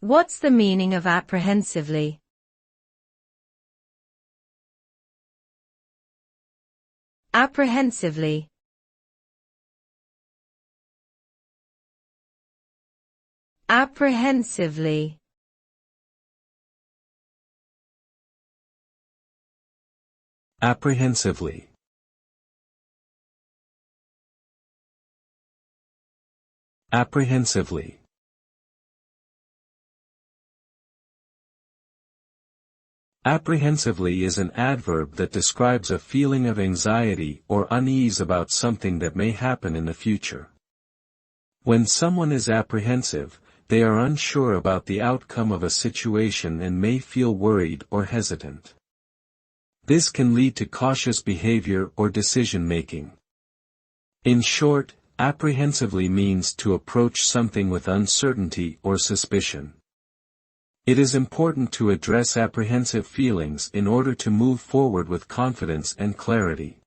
What's the meaning of apprehensively? Apprehensively. Apprehensively. Apprehensively. Apprehensively. Apprehensively is an adverb that describes a feeling of anxiety or unease about something that may happen in the future. When someone is apprehensive, they are unsure about the outcome of a situation and may feel worried or hesitant. This can lead to cautious behavior or decision-making. In short, apprehensively means to approach something with uncertainty or suspicion. It is important to address apprehensive feelings in order to move forward with confidence and clarity.